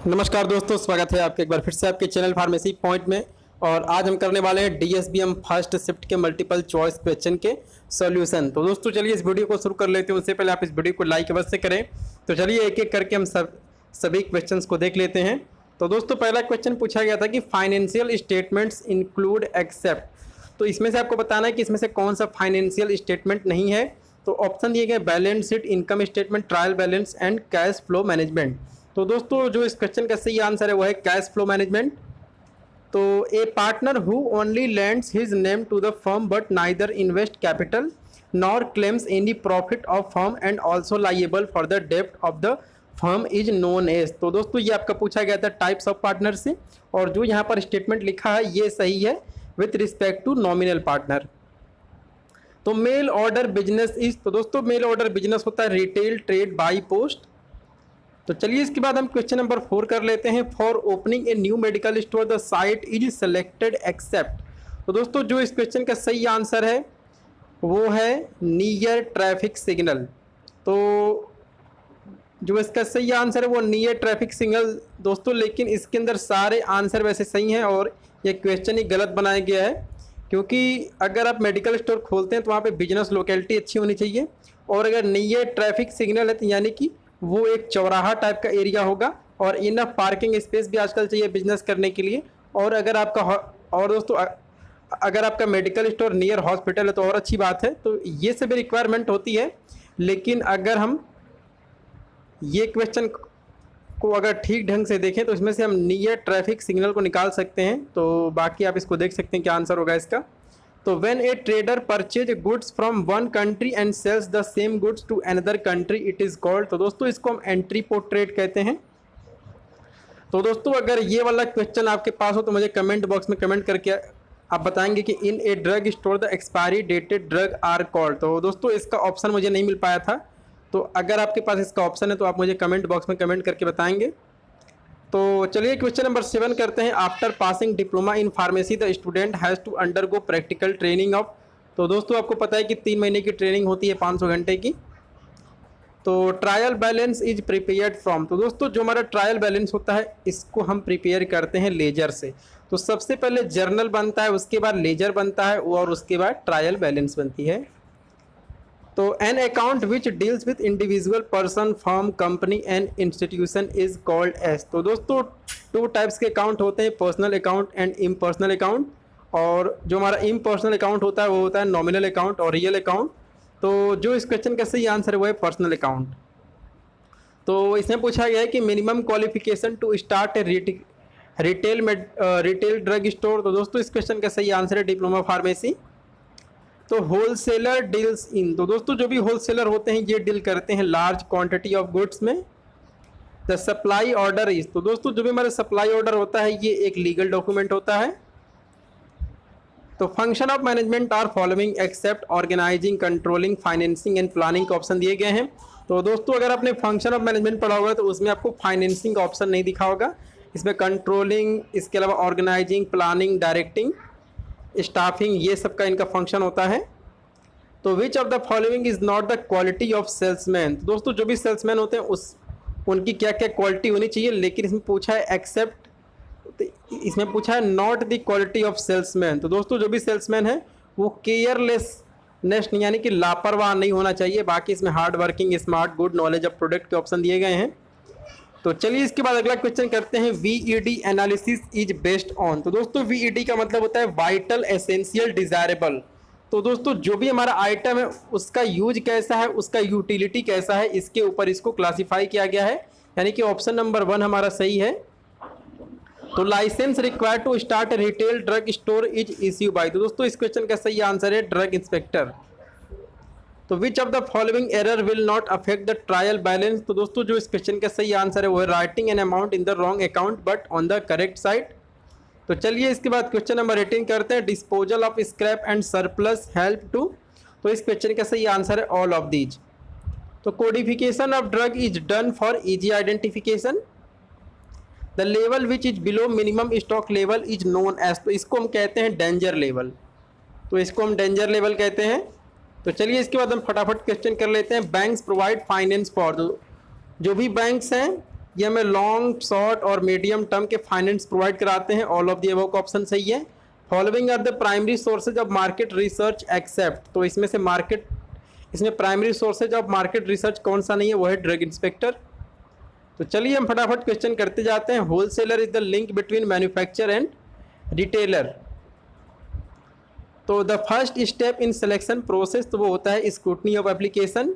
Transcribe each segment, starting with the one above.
नमस्कार दोस्तों, स्वागत है आपके एक बार फिर से आपके चैनल फार्मेसी पॉइंट में। और आज हम करने वाले हैं डीएसबीएम फर्स्ट शिफ्ट के मल्टीपल चॉइस क्वेश्चन के सॉल्यूशन। तो दोस्तों चलिए इस वीडियो को शुरू कर लेते हैं। उससे पहले आप इस वीडियो को लाइक अवश्य करें। तो चलिए एक एक करके हम सभी क्वेश्चंस को देख लेते हैं। तो दोस्तों पहला क्वेश्चन पूछा गया था कि फाइनेंशियल स्टेटमेंट्स इंक्लूड एक्सेप्ट। तो इसमें से आपको बताना है कि इसमें से कौन सा फाइनेंशियल स्टेटमेंट नहीं है। तो ऑप्शन दिए गए balance sheet, income statement, trial balance and cash flow management. तो दोस्तों जो इस क्वेश्चन का सही आंसर है वो है कैश फ्लो मैनेजमेंट। तो a partner who only lends his name to the firm but neither invest capital nor claims any profit of firm and also liable for the डेप्ट of the firm is known as. तो दोस्तों ये आपका पूछा गया था types of partner से, और जो यहाँ पर स्टेटमेंट लिखा है ये सही है with respect to nominal partner. तो मेल ऑर्डर बिजनेस इज, तो दोस्तों मेल ऑर्डर बिजनेस होता है रिटेल ट्रेड बाई पोस्ट। तो चलिए इसके बाद हम क्वेश्चन नंबर 4 कर लेते हैं। For opening a new medical store the site is selected except. तो दोस्तों जो इस क्वेश्चन का सही आंसर है वो है नियर ट्रैफिक सिग्नल। तो जो इसका सही आंसर है वो नियर ट्रैफिक सिग्नल दोस्तों, लेकिन इसके अंदर सारे आंसर वैसे सही हैं और ये क्वेश्चन ही गलत बनाया गया है। क्योंकि अगर आप मेडिकल स्टोर खोलते हैं तो वहाँ पे बिजनेस लोकेलिटी अच्छी होनी चाहिए, और अगर नियर ट्रैफिक सिग्नल है तो यानी कि वो एक चौराहा टाइप का एरिया होगा, और इनफ पार्किंग स्पेस भी आजकल चाहिए बिजनेस करने के लिए। और अगर आपका और दोस्तों अगर आपका मेडिकल स्टोर नियर हॉस्पिटल है तो और अच्छी बात है। तो ये सभी रिक्वायरमेंट होती है। लेकिन अगर हम ये क्वेश्चन को अगर ठीक ढंग से देखें तो इसमें से हम नियर ट्रैफिक सिग्नल को निकाल सकते हैं। तो बाकी आप इसको देख सकते हैं क्या आंसर होगा इसका। तो when a trader purchase goods from one country and sells the same goods to another country it is called. तो दोस्तों इसको हम एंट्री पोर्ट ट्रेड कहते हैं। तो दोस्तों अगर ये वाला क्वेश्चन आपके पास हो तो मुझे कमेंट बॉक्स में कमेंट करके आप बताएंगे कि in a drug store the expiry dated drug are called. तो दोस्तों इसका ऑप्शन मुझे नहीं मिल पाया था, तो अगर आपके पास इसका ऑप्शन है तो आप मुझे कमेंट बॉक्स में कमेंट करके बताएंगे। तो चलिए क्वेश्चन नंबर 7 करते हैं। After passing diploma in pharmacy the student has to undergo practical training of. तो दोस्तों आपको पता है कि 3 महीने की ट्रेनिंग होती है 500 घंटे की। तो trial balance is prepared from. तो दोस्तों जो हमारा ट्रायल बैलेंस होता है इसको हम प्रिपेयर करते हैं लेजर से। तो सबसे पहले जर्नल बनता है, उसके बाद लेजर बनता है, और उसके बाद ट्रायल बैलेंस बनती है। तो an account which deals with individual person firm company and institution is called as. तो दोस्तों 2 टाइप्स के अकाउंट होते हैं, personal account and impersonal account. और जो हमारा इम्पर्सनल अकाउंट होता है वो होता है नॉमिनल अकाउंट और रियल अकाउंट। तो जो इस क्वेश्चन का सही आंसर है वो है पर्सनल अकाउंट। तो इसमें पूछा गया है कि minimum qualification to start a retail drug store. तो दोस्तों इस क्वेश्चन का सही आंसर है डिप्लोमा फार्मेसी। तो होलसेलर डील्स इन। तो दोस्तों जो भी होलसेलर होते हैं ये डील करते हैं लार्ज क्वांटिटी ऑफ गुड्स में। The supply order is. तो दोस्तों जो भी हमारा सप्लाई ऑर्डर होता है ये एक लीगल डॉक्यूमेंट होता है। तो function of management are following except organizing, controlling, financing and planning का ऑप्शन दिए गए हैं। तो दोस्तों अगर आपने फंक्शन ऑफ मैनेजमेंट पढ़ा होगा तो उसमें आपको फाइनेंसिंग का ऑप्शन नहीं दिखा होगा। इसमें कंट्रोलिंग, इसके अलावा ऑर्गेनाइजिंग, प्लानिंग, डायरेक्टिंग, स्टाफिंग, ये सब का इनका फंक्शन होता है। तो विच of the following is not the quality of salesman. तो दोस्तों जो भी सेल्समैन होते हैं उनकी क्या क्या क्वालिटी होनी चाहिए, लेकिन इसमें पूछा है एक्सेप्ट, तो इसमें पूछा है not the quality of salesman. तो दोस्तों जो भी सेल्समैन है वो केयरलेसनेस यानी कि लापरवाह नहीं होना चाहिए। बाकी इसमें hard working, smart, good, knowledge of product के ऑप्शन दिए गए हैं। तो चलिए इसके बाद अगला क्वेश्चन करते हैं। VED analysis is based on. तो दोस्तों VED का मतलब होता है वाइटल, एसेंशियल, डिजायरेबल। तो दोस्तों जो भी हमारा आइटम है उसका यूज कैसा है, उसका यूटिलिटी कैसा है, इसके ऊपर इसको क्लासिफाई किया गया है। यानी कि ऑप्शन नंबर 1 हमारा सही है। तो license required to start retail drug store is issue by. तो दोस्तों इस क्वेश्चन का सही आंसर है ड्रग इंस्पेक्टर। तो विच of the following error will not affect the trial balance. तो दोस्तों जो इस क्वेश्चन का सही आंसर है वो है writing an amount in the wrong account but on the correct side. तो चलिए इसके बाद क्वेश्चन नंबर 18 करते हैं। Disposal of scrap and surplus help to. तो इस क्वेश्चन का सही आंसर है ऑल ऑफ दीज। तो codification of drug is done for easy identification. The level which is below minimum stock level is known as. तो इसको हम कहते हैं डेंजर लेवल। तो इसको हम डेंजर लेवल कहते हैं। तो चलिए इसके बाद हम फटाफट क्वेश्चन कर लेते हैं। Banks provide finance for. जो भी बैंक्स हैं ये हमें लॉन्ग, शॉर्ट और मीडियम टर्म के फाइनेंस प्रोवाइड कराते हैं। ऑल ऑफ द अबव का ऑप्शन सही है। Following are the primary sources of market research except, तो इसमें से इसमें primary sources of market research कौन सा नहीं है, वो है ड्रग इंस्पेक्टर। तो चलिए हम फटाफट क्वेश्चन करते जाते हैं। Wholesaler is the link between manufacture and retailer. तो the first step in selection process, तो वो होता है scrutiny of application.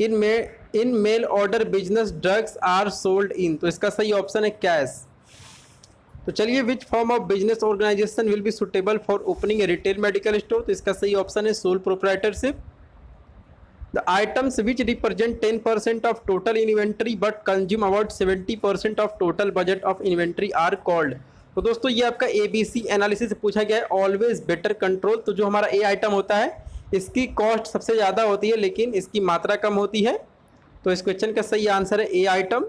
In mail order business drugs are sold in, तो इसका सही ऑप्शन है कैश। तो चलिए, which form of business organisation will be suitable for opening a retail medical store, तो इसका सही ऑप्शन है sole proprietorship. The items which represent 10% of total inventory but consume about 70% of total budget of inventory are called. तो दोस्तों ये आपका ABC analysis से पूछा गया है। ऑलवेज बेटर कंट्रोल, तो जो हमारा ए आइटम होता है इसकी कॉस्ट सबसे ज़्यादा होती है लेकिन इसकी मात्रा कम होती है। तो इस क्वेश्चन का सही आंसर है ए आइटम।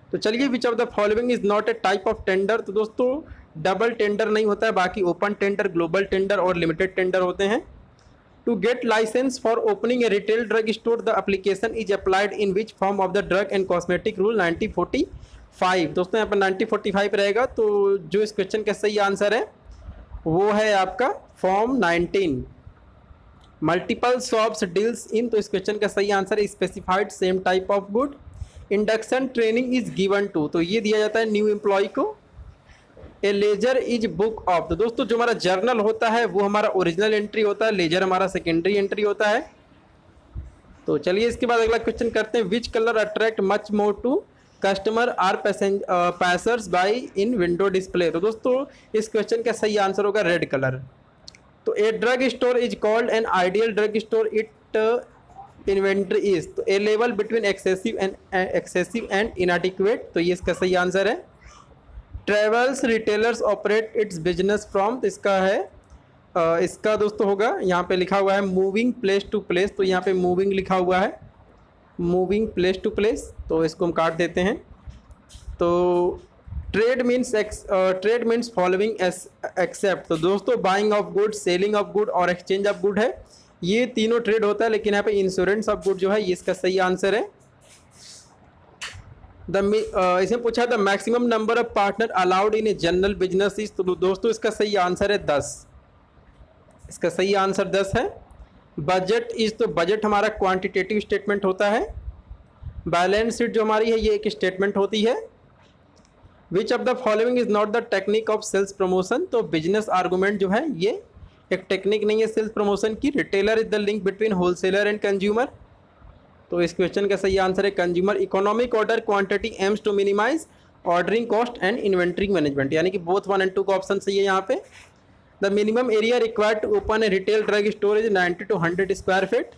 तो चलिए, which of the following is not a type of tender, तो दोस्तों डबल टेंडर नहीं होता है, बाकी ओपन टेंडर, ग्लोबल टेंडर और लिमिटेड टेंडर होते हैं। To get license for opening a retail drug store the application is applied in which form of the drug and cosmetic rule 1945। दोस्तों यहाँ पर 1945 रहेगा। तो जो इस क्वेश्चन का सही आंसर है वो है आपका form 19। Multiple shops deals in, तो इस क्वेश्चन का सही आंसर है specified same type of good. Induction training is given to, तो ये दिया जाता है न्यू एम्प्लॉय को। A ledger is book of, तो दोस्तों जो हमारा जर्नल होता है वो हमारा ओरिजिनल एंट्री होता है, लेजर हमारा सेकेंडरी एंट्री होता है। तो चलिए इसके बाद अगला क्वेश्चन करते हैं। Which colour attract much more to customer or passers by in window display, तो दोस्तों इस क्वेश्चन का सही आंसर होगा रेड कलर। तो a drug store is called an ideal drug store it inventory is, तो a level between excessive and inadequate, तो ये इसका सही आंसर है। Travels retailers operate its business from, तो इसका है इसका दोस्तों होगा, यहाँ पे लिखा हुआ है मूविंग प्लेस टू प्लेस, तो यहाँ पे मूविंग लिखा हुआ है, मूविंग प्लेस टू प्लेस, तो इसको हम काट देते हैं। तो ट्रेड मीन्स फॉलोइंग एक्सेप्ट, तो दोस्तों buying of good, selling of good और एक्सचेंज ऑफ गुड है, ये तीनों ट्रेड होता है। लेकिन यहाँ पे इंश्योरेंस ऑफ गुड जो है ये इसका सही आंसर है। इसमें पूछा the maximum number of partner allowed in a general business is, तो दोस्तों इसका सही आंसर है 10, इसका सही आंसर 10 है। बजट इज, तो बजट हमारा क्वांटिटेटिव स्टेटमेंट होता है। बैलेंस शीट जो हमारी है ये एक स्टेटमेंट होती है। Which of the following is not the technique of sales promotion, तो बिजनेस आर्गूमेंट जो है ये एक टेक्निक नहीं है सेल्स प्रमोशन की। Retailer is the link between wholesaler and consumer, तो इस क्वेश्चन का सही आंसर है consumer. Economic order quantity aims to minimize ordering cost and inventory management, यानी कि बोथ 1 and 2 का ऑप्शन सही है यहाँ पे। The minimum area required to open a retail drug store is 90 to 100 square feet.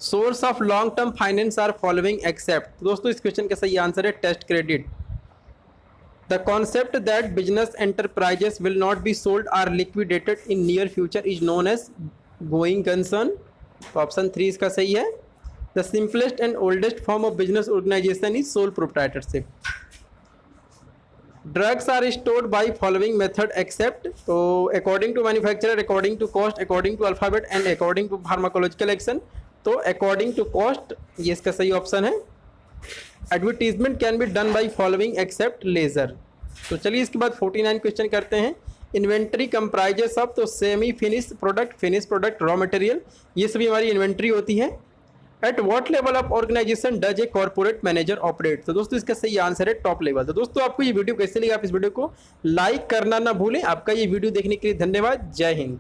Source of long term finance are following except, दोस्तों इस question का सही आंसर है test credit. The concept that business enterprises will not be sold or liquidated in near future is known as going concern, तो option 3 इसका सही है। The simplest and oldest form of business organisation is sole proprietorship. Drugs are stored by following method except, तो according to manufacturer, according to cost, according to alphabet and according to pharmacological action, तो according to cost ये इसका सही option है। Advertisement can be done by following except ledger. तो चलिए इसके बाद 49 क्वेश्चन करते हैं। इन्वेंट्री कंप्राइजेस ऑफ, तो semi finish product, raw material, ये सभी हमारी इन्वेंट्री होती है। At what level of organisation does a corporate manager operate, तो दोस्तों इसका सही आंसर है टॉप लेवल। तो दोस्तों आपको ये वीडियो कैसे लगी, आप इस वीडियो को लाइक करना ना भूलें। आपका ये वीडियो देखने के लिए धन्यवाद। जय हिंद।